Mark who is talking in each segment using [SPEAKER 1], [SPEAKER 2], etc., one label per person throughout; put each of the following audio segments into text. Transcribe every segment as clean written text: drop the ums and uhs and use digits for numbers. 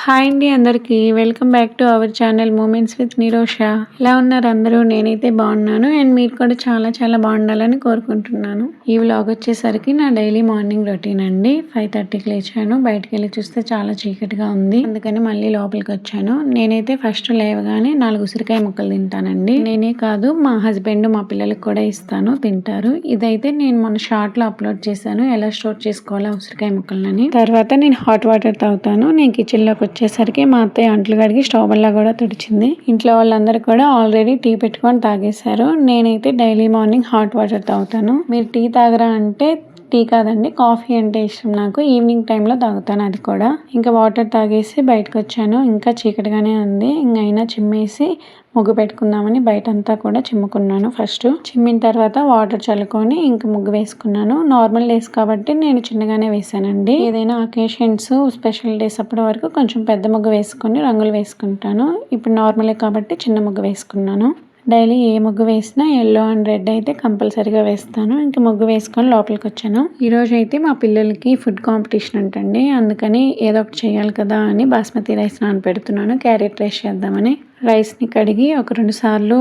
[SPEAKER 1] Hi అండి అందరికీ welcome back to our channel moments with Nirosha. ఎలా ఉన్నారు అందరూ? నేనైతే బాగున్నాను అండ్ మీరు కూడా చాలా చాలా బాగుండాలని కోరుకుంటున్నాను. ఈ వ్లాగ్ వచ్చేసరికి నా డైలీ మార్నింగ్ రొటీన్ అండి. 5:30కి లేచాను. బయటకు వెళ్ళి చూస్తే చాలా చీకటిగా ఉంది, అందుకని మళ్ళీ లోపలికి వచ్చాను. నేనైతే ఫస్ట్ లేవగానే 4 ఉసిరికాయ ముక్కలు తింటానండి. నేనే కాదు, మా హస్బెండ్ మా పిల్లలకు కూడా ఇస్తాను, తింటారు. ఇదైతే నేను మొన్న షార్ట్ లో అప్లోడ్ చేశాను, ఎలా స్టోర్ చేసుకోవాలో ఉసిరికాయ ముక్కలని. తర్వాత నేను హాట్ వాటర్ తాగుతాను. నేను కిచెన్ లోకి వచ్చేసరికి మా అత్తయ్య అంట్లు కడిగి స్టవ్ వల్ల కూడా తుడిచింది. ఇంట్లో వాళ్ళందరూ కూడా ఆల్రెడీ టీ పెట్టుకొని తాగేశారు. నేనైతే డైలీ మార్నింగ్ హాట్ వాటర్ తాగుతాను. మీరు టీ తాగరా అంటే టీ కాదండి, కాఫీ అంటే ఇష్టం నాకు. ఈవినింగ్ టైంలో తాగుతాను, అది కూడా. ఇంకా వాటర్ తాగేసి బయటకు వచ్చాను. ఇంకా చీకటిగానే ఉంది. ఇంకా అయినా చిమ్మేసి ముగ్గు పెట్టుకుందామని బయటంతా కూడా చిమ్ముకున్నాను. ఫస్ట్ చిమ్మిన తర్వాత వాటర్ చల్లుకొని ఇంకా ముగ్గు వేసుకున్నాను. నార్మల్ డేస్ కాబట్టి నేను చిన్నగానే వేసానండి. ఏదైనా అకేషన్స్, స్పెషల్ డేస్ అప్పటి వరకు కొంచెం పెద్ద ముగ్గు వేసుకొని రంగులు వేసుకుంటాను. ఇప్పుడు నార్మలే కాబట్టి చిన్న ముగ్గు వేసుకున్నాను. డైలీ ఏ ముగ్గు వేసినా ఎల్లో అండ్ రెడ్ అయితే కంపల్సరీగా వేస్తాను. ఇంకా ముగ్గు వేసుకొని లోపలికి వచ్చాను. ఈరోజు అయితే మా పిల్లలకి ఫుడ్ కాంపిటీషన్ ఉంటుంది, అందుకని ఏదో ఒకటి చేయాలి కదా అని బాస్మతి రైస్ నానబెడుతున్నాను. క్యారెట్ రైస్ చేద్దామని రైస్ని కడిగి ఒక 2 సార్లు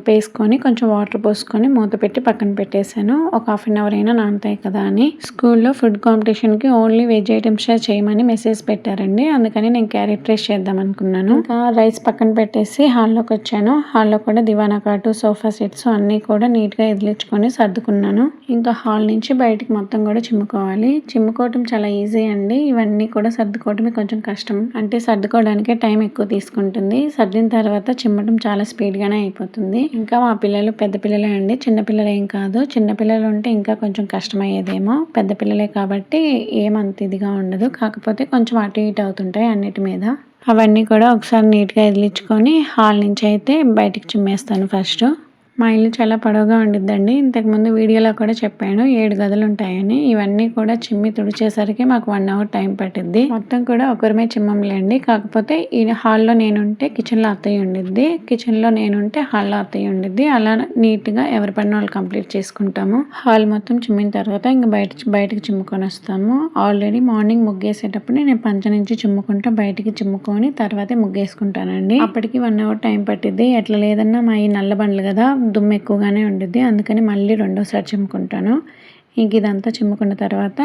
[SPEAKER 1] వేసుకొని కొంచెం వాటర్ పోసుకొని మూత పెట్టి పక్కన పెట్టేశాను. ఒక 1/2 అవర్ అయినా నానతాయి కదా అని. స్కూల్లో ఫుడ్ కాంపిటీషన్కి ఓన్లీ వెజ్ ఐటమ్స్ చేయమని మెసేజ్ పెట్టారండి, అందుకని నేను క్యారెట్ రైస్ చేద్దాం అనుకున్నాను. ఇంకా రైస్ పక్కన పెట్టేసి హాల్లోకి వచ్చాను. హాల్లో కూడా దివానా కాటు, సోఫా సెట్స్ అన్నీ కూడా నీట్గా ఎదిలించుకొని సర్దుకున్నాను. ఇంకా హాల్ నుంచి బయటికి మొత్తం కూడా చిమ్ముకోవాలి. చిమ్ముకోవటం చాలా ఈజీ అండి. ఇవన్నీ కూడా సర్దుకోవటమే కొంచెం కష్టం, అంటే సర్దుకోవడానికే టైం ఎక్కువ తీసుకుంటుంది. సర్దిన తర్వాత చిమ్మటం చాలా స్పీడ్గానే అయిపోతుంది. ఇంకా మా పిల్లలు పెద్ద పిల్లలే అండి, చిన్న పిల్లలు ఏం కాదు. చిన్న పిల్లలు ఉంటే ఇంకా కొంచెం కష్టమయ్యేదేమో, పెద్ద పిల్లలే కాబట్టి ఏమంత ఇదిగా ఉండదు. కాకపోతే కొంచెం అటు ఇటు అవుతుంటాయి అన్నిటి మీద. అవన్నీ కూడా ఒకసారి నీట్గా ఎదిలించుకొని హాల్ నుంచి అయితే బయటికి చిమ్మేస్తాను ఫస్ట్. మా ఇల్లు చాలా పొడవుగా ఉండిద్దండి. ఇంతకుముందు వీడియోలో కూడా చెప్పాను 7 గదులు ఉంటాయని. ఇవన్నీ కూడా చిమ్మి తుడిచేసరికి మాకు 1 అవర్ టైం పట్టిద్ది. మొత్తం కూడా ఒకరిమే చిమ్మంలేండి. కాకపోతే ఈ హాల్లో నేనుంటే కిచెన్లో అత్తయ్య ఉండిద్ది, కిచెన్లో నేనుంటే హాల్లో అత్తయ్య ఉండిద్ది. అలా నీట్గా ఎవరి పని వాళ్ళు కంప్లీట్ చేసుకుంటాము. హాల్ మొత్తం చిమ్మిన తర్వాత ఇంకా బయటకు చిమ్ముకొని వస్తాము. ఆల్రెడీ మార్నింగ్ ముగ్గేసేటప్పుడు నేను పంచ నుంచి చిమ్ముకుంటా బయటికి చిమ్ముకొని తర్వాతే ముగ్గేసుకుంటానండి. అప్పటికి 1 అవర్ టైం పట్టిద్ది. ఎట్లా లేదన్నా మా ఈ నల్ల బండ్లు కదా, దుమ్ము ఎక్కువగానే ఉండిద్ది, అందుకని మళ్ళీ 2వ సారి చిమ్ముకుంటాను. ఇంక ఇదంతా చిమ్ముకున్న తర్వాత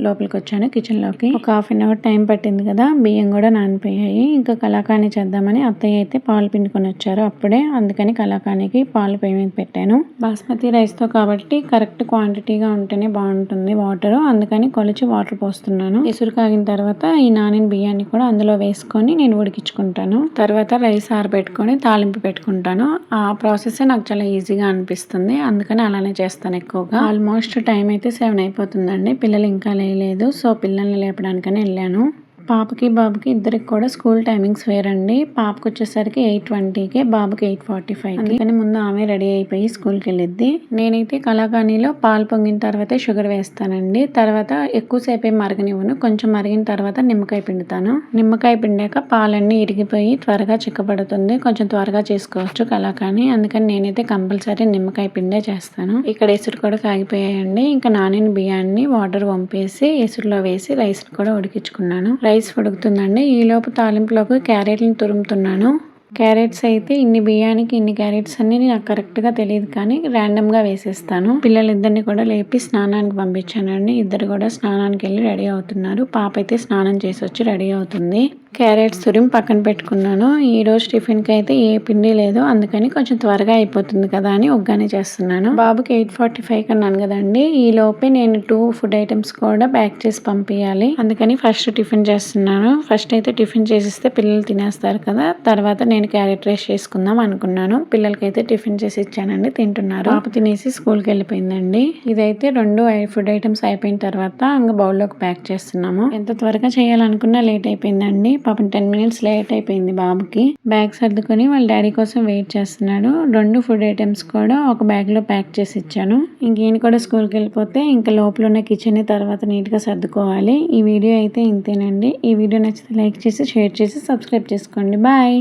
[SPEAKER 1] లోపలికి వచ్చాను కిచెన్లోకి. ఒక 1/2 అవర్ టైం పట్టింది కదా, బియ్యం కూడా నానిపోయాయి. ఇంకా కలాకానీ చేద్దామని అత్తయ్య అయితే పాలు పిండుకొని వచ్చారు అప్పుడే, అందుకని కలాకానీకి పాలు పొయ్యి మీద పెట్టాను. బాస్మతి రైస్తో కాబట్టి కరెక్ట్ క్వాంటిటీగా ఉంటేనే బాగుంటుంది వాటర్, అందుకని కొలిచి వాటర్ పోస్తున్నాను. ఎసురు కాగిన తర్వాత ఈ నానిన బియ్యాన్ని కూడా అందులో వేసుకొని నేను ఉడికించుకుంటాను. తర్వాత రైస్ ఆరబెట్టుకొని తాలింపు పెట్టుకుంటాను. ఆ ప్రాసెస్ నాకు చాలా ఈజీగా అనిపిస్తుంది, అందుకని అలానే చేస్తాను ఎక్కువగా. ఆల్మోస్ట్ టైం అయితే 7 అయిపోతుందండి. పిల్లలు ఇంకా లేయలేదు, సో పిల్లల్ని లేపడానికని వెళ్ళాను. పాపకి బాబుకి ఇద్దరికి కూడా స్కూల్ టైమింగ్స్ వేరండి. పాపకు వచ్చేసరికి 8:20కే, బాబుకి 8:45. అందుకని ముందు ఆమె రెడీ అయిపోయి స్కూల్కి వెళ్ళిద్ది. నేనైతే కలాకానీలో పాలు పొంగిన తర్వాతే షుగర్ వేస్తానండి. తర్వాత ఎక్కువసేపు ఏం మరగనివ్వను, కొంచెం మరిగిన తర్వాత నిమ్మకాయ పిండుతాను. నిమ్మకాయ పిండాక పాలన్నీ ఇరిగిపోయి త్వరగా చిక్కబడుతుంది, కొంచెం త్వరగా చేసుకోవచ్చు కలాకానీ. అందుకని నేనైతే కంపల్సరీ నిమ్మకాయ పిండే చేస్తాను. ఇక్కడ ఎసురు కూడా కాగిపోయాయండి. ఇంకా నానిన బియ్యాన్ని వాటర్ వంపేసి ఎసురులో వేసి రైస్ కూడా ఉడికించుకున్నాను. రైస్ ఉడుకుతుందండి. ఈలోపు తాలింపులోకి క్యారెట్లను తురుముతున్నాను. క్యారెట్స్ అయితే ఇన్ని బియ్యానికి ఇన్ని క్యారెట్స్ అన్ని నాకు కరెక్ట్గా తెలియదు, కానీ ర్యాండమ్గా వేసేస్తాను. పిల్లలిద్దరిని కూడా లేపి స్నానానికి పంపించానండి. ఇద్దరు కూడా స్నానానికి వెళ్ళి రెడీ అవుతున్నారు. పాప అయితే స్నానం చేసి వచ్చి రెడీ అవుతుంది. క్యారెట్స్ తురిమి పక్కన పెట్టుకున్నాను. ఈరోజు టిఫిన్కి అయితే ఏ పిండి లేదు, అందుకని కొంచెం త్వరగా అయిపోతుంది కదా అని ఒగ్గానే చేస్తున్నాను. బాబుకి 8:45 అన్నాను కదండి, ఈ లోపే నేను 2 ఫుడ్ ఐటమ్స్ కూడా ప్యాక్ చేసి పంపించాలి, అందుకని ఫస్ట్ టిఫిన్ చేస్తున్నాను. ఫస్ట్ అయితే టిఫిన్ చేసిస్తే పిల్లలు తినేస్తారు కదా, తర్వాత నేను క్యారెట్ రైస్ చేసుకుందాం అనుకున్నాను. పిల్లలకైతే టిఫిన్ చేసి ఇచ్చానండి, తింటున్నారు. పాప తినేసి స్కూల్కి వెళ్ళిపోయిందండి. ఇదైతే 2 ఫుడ్ ఐటమ్స్ అయిపోయిన తర్వాత ఇంకా బౌల్లోకి ప్యాక్ చేస్తున్నాము. ఎంత త్వరగా చేయాలనుకున్నా లేట్ అయిపోయిందండి. పాపం 10 మినిట్స్ లేట్ అయిపోయింది బాబుకి. బ్యాగ్ సర్దుకొని వాళ్ళ డాడీ కోసం వెయిట్ చేస్తున్నాడు. 2 ఫుడ్ ఐటమ్స్ కూడా ఒక బ్యాగ్ లో ప్యాక్ చేసి ఇచ్చాను. ఇంకేం కూడా స్కూల్కి వెళ్ళిపోతే ఇంకా లోపల ఉన్న కిచెన్ తర్వాత నీట్ గా సర్దుకోవాలి. ఈ వీడియో అయితే ఇంతేనండి. ఈ వీడియో నచ్చితే లైక్ చేసి షేర్ చేసి సబ్స్క్రైబ్ చేసుకోండి. బాయ్.